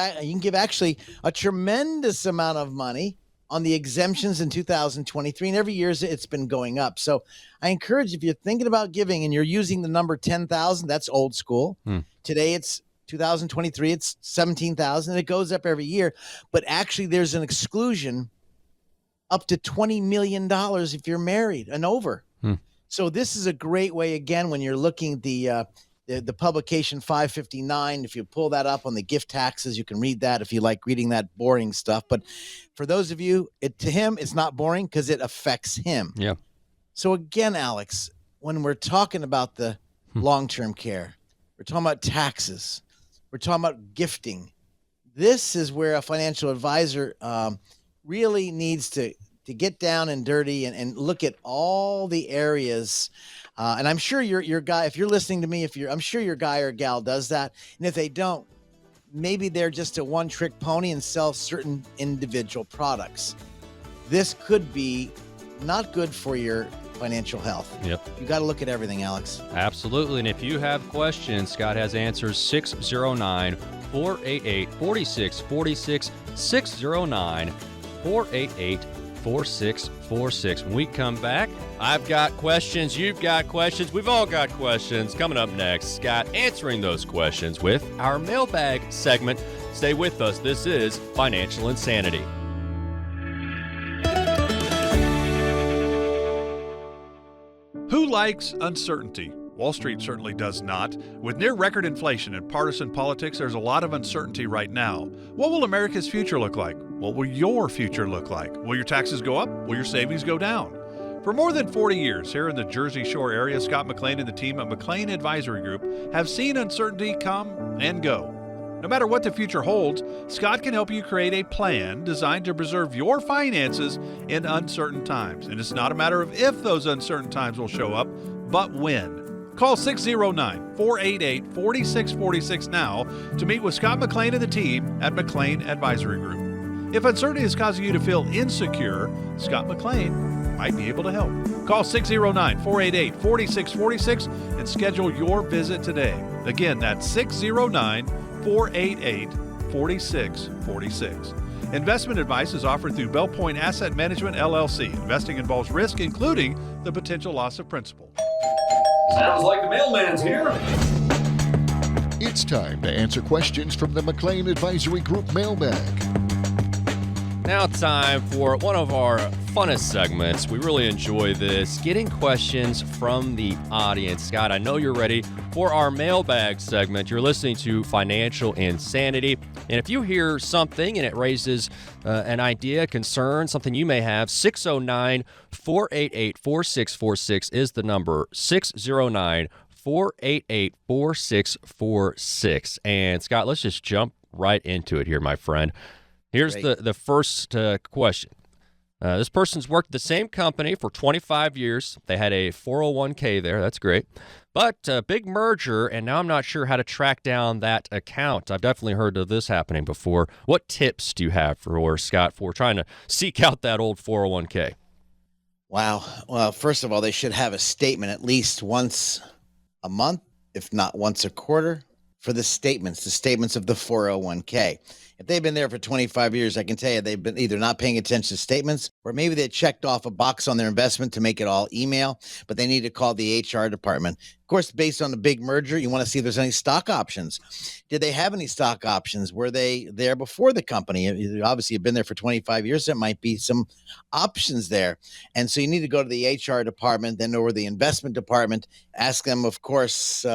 actually a tremendous amount of money on the exemptions in 2023. And every year it's been going up. So I encourage, if you're thinking about giving and you're using the number 10,000, that's old school. Today it's 2023, it's 17,000. And it goes up every year. But actually there's an exclusion up to $20 million if you're married and over. So this is a great way, again, when you're looking at the publication 559. If you pull that up on the gift taxes, you can read that if you like reading that boring stuff. But for those of you, to him, it's not boring because it affects him. Yeah. So again, Alex, when we're talking about the long-term care, we're talking about taxes, we're talking about gifting. This is where a financial advisor really needs to get down and dirty and look at all the areas. And I'm sure your guy, if you're listening to me, I'm sure your guy or gal does that. And if they don't, maybe they're just a one-trick pony and sell certain individual products. This could be not good for your financial health. Yep. You got to look at everything, Alex. Absolutely. And if you have questions, Scott has answers. 609-488-4646, 609-488-4646. When we come back, I've got questions, you've got questions, we've all got questions. Coming up next, Scott answering those questions with our mailbag segment. Stay with us. This is Financial Insanity. Who likes uncertainty? Wall Street certainly does not. With near record inflation and partisan politics, there's a lot of uncertainty right now. What will America's future look like? What will your future look like? Will your taxes go up? Will your savings go down? For more than 40 years here in the Jersey Shore area, Scott McLean and the team at McLean Advisory Group have seen uncertainty come and go. No matter what the future holds, Scott can help you create a plan designed to preserve your finances in uncertain times. And it's not a matter of if those uncertain times will show up, but when. Call 609-488-4646 now to meet with Scott McLean and the team at McLean Advisory Group. If uncertainty is causing you to feel insecure, Scott McLean might be able to help. Call 609-488-4646 and schedule your visit today. Again, that's 609-488-4646. Investment advice is offered through Bell Point Asset Management, LLC. Investing involves risk, including the potential loss of principal. Sounds like the mailman's here. It's time to answer questions from the McLean Advisory Group mailbag. Now time for one of our funnest segments. We really enjoy this, getting questions from the audience. Scott, I know you're ready for our mailbag segment. You're listening to Financial Insanity. And if you hear something and it raises an idea, concern, something you may have, 609-488-4646 is the number, 609-488-4646. And Scott, let's just jump right into it here, my friend. Here's the first question. This person's worked at the same company for 25 years. They had a 401k there. That's great. But a big merger, and now I'm not sure how to track down that account. I've definitely heard of this happening before. What tips do you have for Scott for trying to seek out that old 401k? Wow. Well, first of all, they should have a statement at least once a month, if not once a quarter, for the statements of the 401k. If they've been there for 25 years, I can tell you they've been either not paying attention to statements, or maybe they checked off a box on their investment to make it all email, but they need to call the HR department. Of course, based on the big merger, you want to see if there's any stock options. Did they have any stock options? Were they there before the company? Obviously, you've been there for 25 years. There might be some options there. And so you need to go to the HR department, then over the investment department, ask them, of course,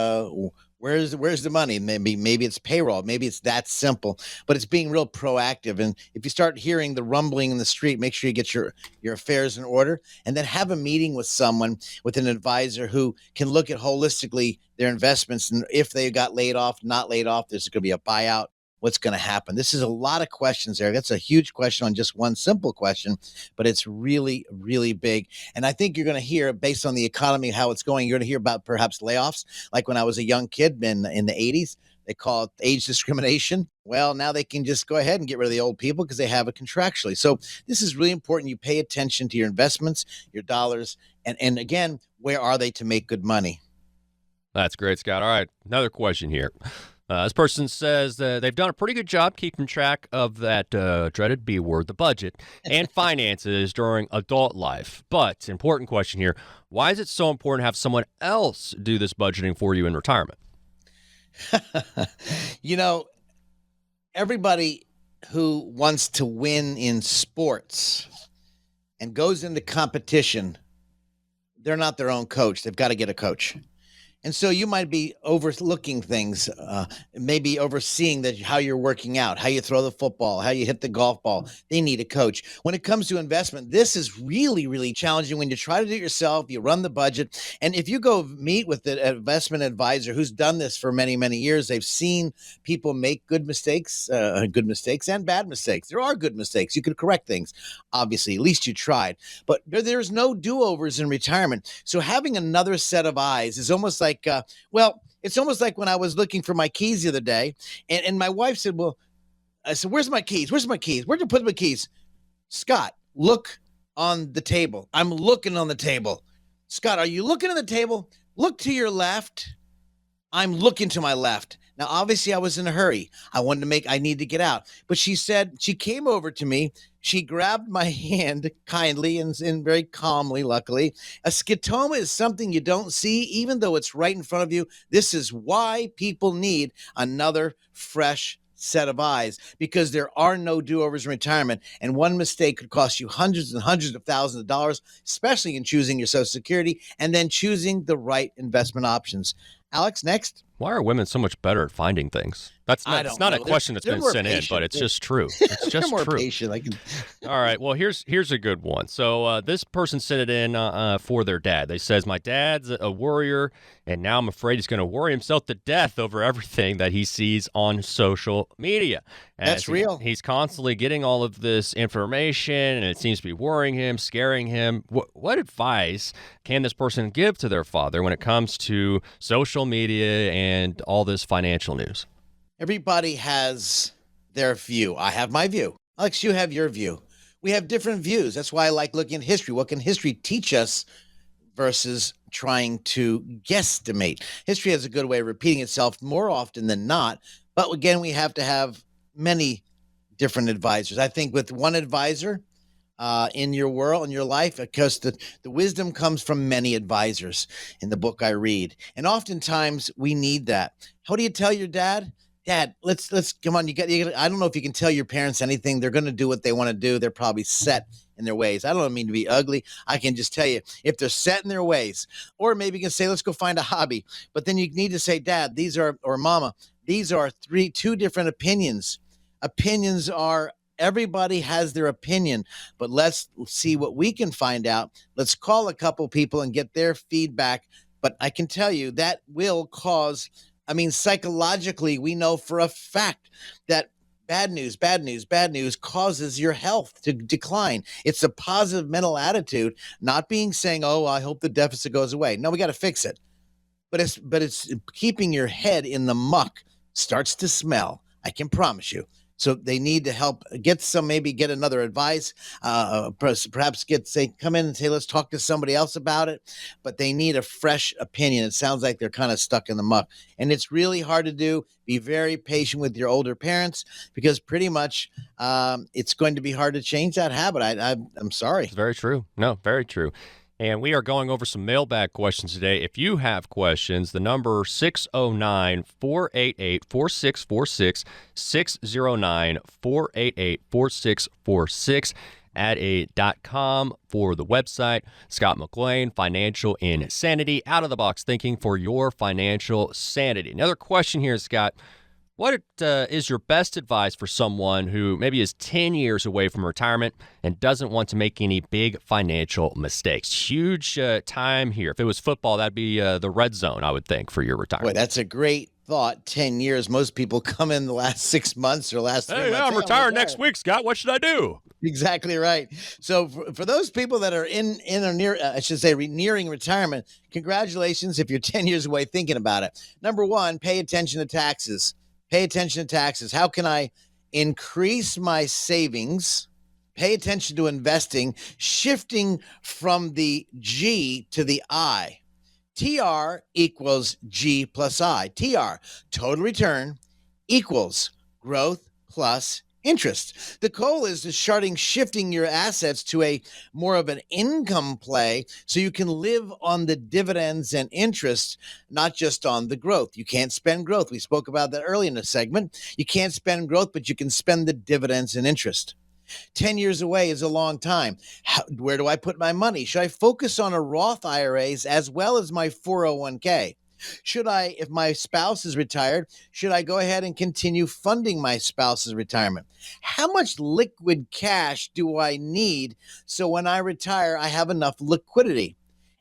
where's the money? Maybe it's payroll. Maybe it's that simple, but it's being real proactive. And if you start hearing the rumbling in the street, make sure you get your affairs in order, and then have a meeting with someone, with an advisor who can look at holistically their investments. And if they got laid off, not laid off, there's going to be a buyout. What's going to happen? This is a lot of questions there. That's a huge question on just one simple question, but it's really, really big. And I think you're going to hear, based on the economy, how it's going, you're going to hear about perhaps layoffs. Like when I was a young kid in the 80s, they call it age discrimination. Well, now they can just go ahead and get rid of the old people because they have it contractually. So this is really important. You pay attention to your investments, your dollars, and again, where are they to make good money? That's great, Scott. All right, another question here. This person says that they've done a pretty good job keeping track of that dreaded B word, the budget, and finances during adult life. But, important question here, why is it so important to have someone else do this budgeting for you in retirement? Everybody who wants to win in sports and goes into competition they're not their own coach. They've got to get a coach. And so you might be overlooking things, maybe overseeing how you're working out, how you throw the football, how you hit the golf ball. They need a coach. When it comes to investment, this is really, really challenging when you try to do it yourself, you run the budget. And if you go meet with an investment advisor who's done this for many, many years, they've seen people make good mistakes and bad mistakes. There are good mistakes. You could correct things, obviously. At least you tried. But there's no do-overs in retirement. So having another set of eyes is almost like, it's almost like when I was looking for my keys the other day, and my wife said, I said, where's my keys? Where'd you put my keys? Scott, look on the table. I'm looking on the table. Scott, are you looking at the table? Look to your left. I'm looking to my left. Now, obviously, I was in a hurry. I need to get out. But she said, she came over to me. She grabbed my hand kindly and very calmly, luckily. A scotoma is something you don't see, even though it's right in front of you. This is why people need another fresh set of eyes, because there are no do-overs in retirement, and one mistake could cost you hundreds and hundreds of thousands of dollars, especially in choosing your Social Security and then choosing the right investment options. Alex, next. Why are women so much better at finding things? It's not a question that's been sent in, but it's just true. It's just more true. Patient. All right. Well, here's a good one. So this person sent it in for their dad. They says, my dad's a worrier, and now I'm afraid he's going to worry himself to death over everything that he sees on social media. That's real. He's constantly getting all of this information, and it seems to be worrying him, scaring him. What advice can this person give to their father when it comes to social media and all this financial news? Everybody has their view. I have my view. Alex, you have your view. We have different views. That's why I like looking at history. What can history teach us versus trying to guesstimate? History has a good way of repeating itself more often than not. But again, we have to have many different advisors. I think with one advisor in your world, in your life, because the wisdom comes from many advisors in the book I read. And oftentimes we need that. How do you tell your dad? Dad, let's come on. You got. I don't know if you can tell your parents anything. They're going to do what they want to do. They're probably set in their ways. I don't mean to be ugly. I can just tell you, if they're set in their ways, or maybe you can say, let's go find a hobby. But then you need to say, Dad, or Mama, these are two different opinions. Opinions are, everybody has their opinion, but let's see what we can find out. Let's call a couple people and get their feedback. But I can tell you that will cause, psychologically, we know for a fact that bad news causes your health to decline. It's a positive mental attitude, not saying, oh, I hope the deficit goes away. No, we got to fix it. But it's keeping your head in the muck starts to smell. I can promise you. So they need to help get another advice, perhaps come in and say, let's talk to somebody else about it. But they need a fresh opinion. It sounds like they're kind of stuck in the muck. And it's really hard to do. Be very patient with your older parents, because pretty much it's going to be hard to change that habit. I'm sorry. It's very true. No, very true. And we are going over some mailbag questions today. If you have questions, the number 609-488-4646, 609-488-4646, at.com for the website. Scott McLean, Financial Insanity, out-of-the-box thinking for your financial sanity. Another question here, Scott. What is your best advice for someone who maybe is 10 years away from retirement and doesn't want to make any big financial mistakes? Huge time here. If it was football, that'd be the red zone, I would think, for your retirement. Boy, that's a great thought. 10 years. Most people come in the last 6 months or last 3 months. I'm retiring next week, Scott. What should I do? Exactly right. So for those people that are in or near, nearing retirement, congratulations if you're 10 years away thinking about it. Number one, pay attention to taxes. Pay attention to taxes. How can I increase my savings? Pay attention to investing, shifting from the G to the I. TR equals G plus I. TR, total return, equals growth plus interest. The goal is shifting your assets to a more of an income play so you can live on the dividends and interest, not just on the growth. You can't spend growth. We spoke about that earlier in the segment. You can't spend growth, but you can spend the dividends and interest. 10 years away is a long time. Where do I put my money? Should I focus on a Roth IRAs as well as my 401k? Should I, if my spouse is retired, should I go ahead and continue funding my spouse's retirement? How much liquid cash do I need so when I retire, I have enough liquidity?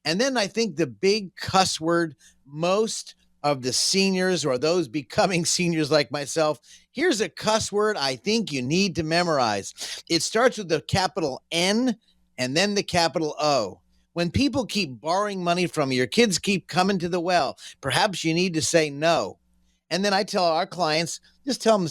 And then I think the big cuss word most of the seniors or those becoming seniors like myself, here's a cuss word I think you need to memorize. It starts with the capital N and then the capital O. When people keep borrowing money from you, your kids keep coming to the well, perhaps you need to say no. And then I tell our clients, just tell them,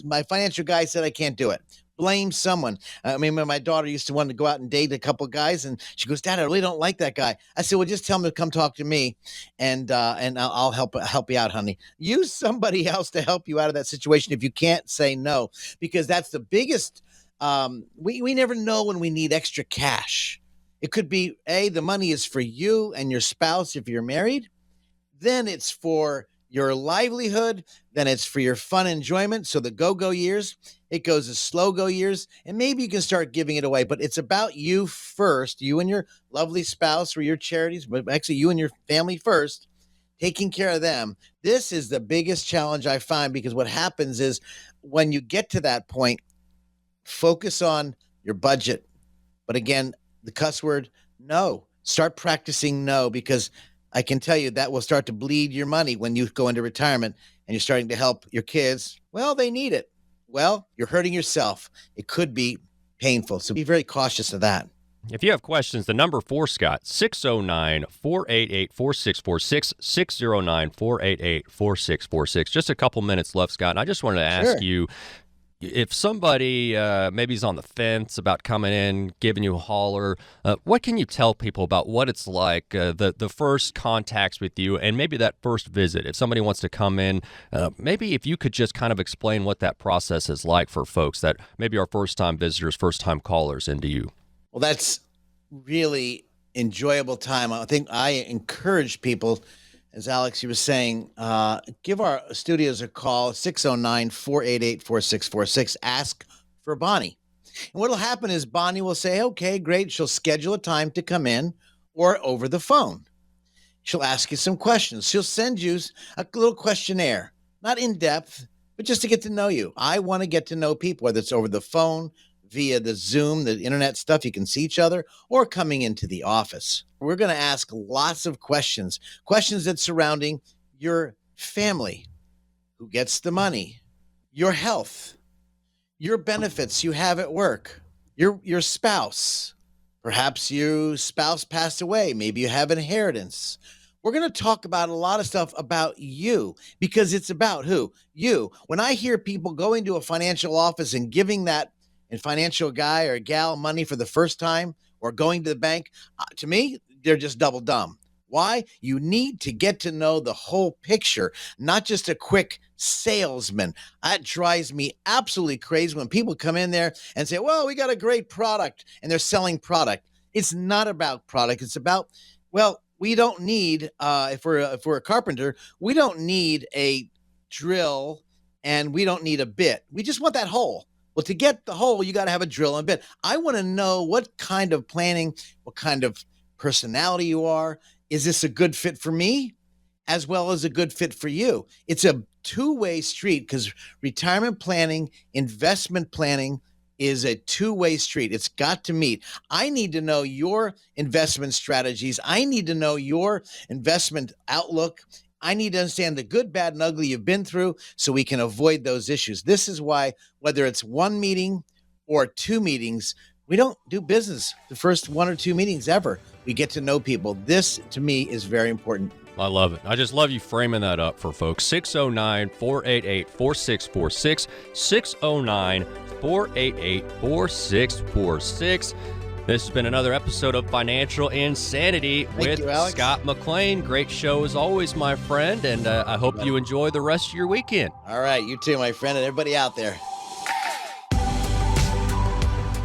my financial guy said I can't do it. Blame someone. I mean, when my daughter used to want to go out and date a couple of guys, and she goes, Dad, I really don't like that guy. I said, well, just tell him to come talk to me, and I'll help you out, honey. Use somebody else to help you out of that situation if you can't say no, because that's the biggest. We never know when we need extra cash. It could be, the money is for you and your spouse if you're married. Then it's for your livelihood. Then it's for your fun enjoyment. So the go-go years, it goes as slow-go years. And maybe you can start giving it away. But it's about you first, you and your lovely spouse or your charities, but actually you and your family first, taking care of them. This is the biggest challenge I find, because what happens is when you get to that point, focus on your budget. But again, the cuss word, no. Start practicing no, because I can tell you that will start to bleed your money when you go into retirement and you're starting to help your kids. Well, they need it. Well, you're hurting yourself. It could be painful. So be very cautious of that. If you have questions, the number for Scott, 609-488-4646, 609-488-4646. Just a couple minutes left, Scott. And I just wanted to ask you, if somebody maybe is on the fence about coming in, giving you a holler, what can you tell people about what it's like, the first contacts with you, and maybe that first visit? If somebody wants to come in, maybe if you could just kind of explain what that process is like for folks that maybe are first-time visitors, first-time callers into you. Well, that's really enjoyable time. I think I encourage people, as Alex, you were saying, give our studios a call, 609-488-4646. Ask for Bonnie. And what will happen is Bonnie will say, okay, great. She'll schedule a time to come in or over the phone. She'll ask you some questions. She'll send you a little questionnaire, not in depth, but just to get to know you. I want to get to know people, whether it's over the phone, via the Zoom, the internet stuff, you can see each other, or coming into the office. We're going to ask lots of questions that surrounding your family, who gets the money, your health, your benefits you have at work, your spouse. Perhaps your spouse passed away. Maybe you have inheritance. We're going to talk about a lot of stuff about you, because it's about who? You. When I hear people going to a financial office and giving that financial guy or gal money for the first time, or going to the bank, to me, they're just double dumb. Why? You need to get to know the whole picture, not just a quick salesman. That drives me absolutely crazy when people come in there and say, well, we got a great product, and they're selling product. It's not about product. It's about, well, we don't need, if we're a carpenter, we don't need a drill and we don't need a bit. We just want that hole. Well, to get the hole, you got to have a drill and a bit. I want to know what kind of planning, what kind of personality you are. Is this a good fit for me as well as a good fit for you? It's a two-way street, because retirement planning, investment planning is a two-way street. It's got to meet. I need to know your investment strategies. I need to know your investment outlook. I need to understand the good, bad, and ugly you've been through so we can avoid those issues. This is why, whether it's one meeting or two meetings, we don't do business the first one or two meetings ever. We get to know people. This, to me, is very important. I love it. I just love you framing that up for folks. 609-488-4646, 609-488-4646. This has been another episode of Financial Insanity with Scott McLean. Great show as always, my friend, and I hope you enjoy the rest of your weekend. All right, you too, my friend, and everybody out there.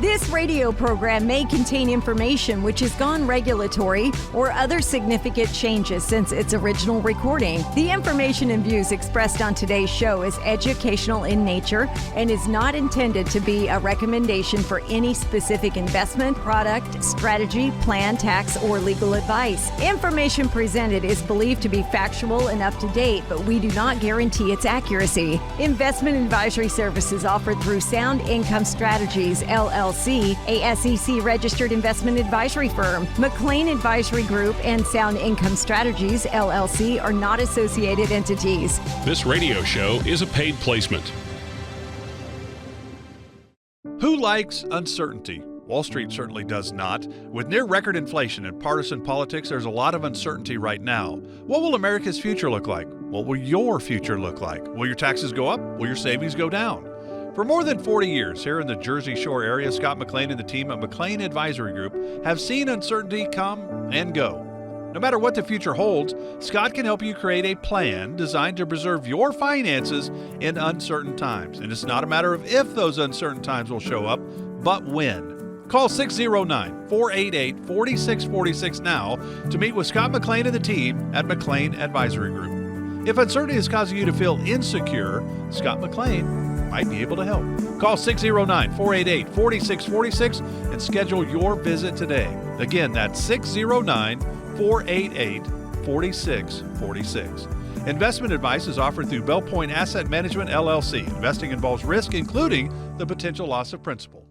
This radio program may contain information which has gone regulatory or other significant changes since its original recording. The information and views expressed on today's show is educational in nature and is not intended to be a recommendation for any specific investment, product, strategy, plan, tax, or legal advice. Information presented is believed to be factual and up to date, but we do not guarantee its accuracy. Investment advisory services offered through Sound Income Strategies, LLC, a SEC-registered investment advisory firm. McLean Advisory Group and Sound Income Strategies, LLC, are not associated entities. This radio show is a paid placement. Who likes uncertainty? Wall Street certainly does not. With near record inflation and partisan politics, there's a lot of uncertainty right now. What will America's future look like? What will your future look like? Will your taxes go up? Will your savings go down? For more than 40 years here in the Jersey Shore area, Scott McLean and the team at McLean Advisory Group have seen uncertainty come and go. No matter what the future holds, Scott can help you create a plan designed to preserve your finances in uncertain times. And it's not a matter of if those uncertain times will show up, but when. Call 609-488-4646 now to meet with Scott McLean and the team at McLean Advisory Group. If uncertainty is causing you to feel insecure, Scott McLean might be able to help. Call 609-488-4646 and schedule your visit today. Again, that's 609-488-4646. Investment advice is offered through Bell Point Asset Management, LLC. Investing involves risk, including the potential loss of principal.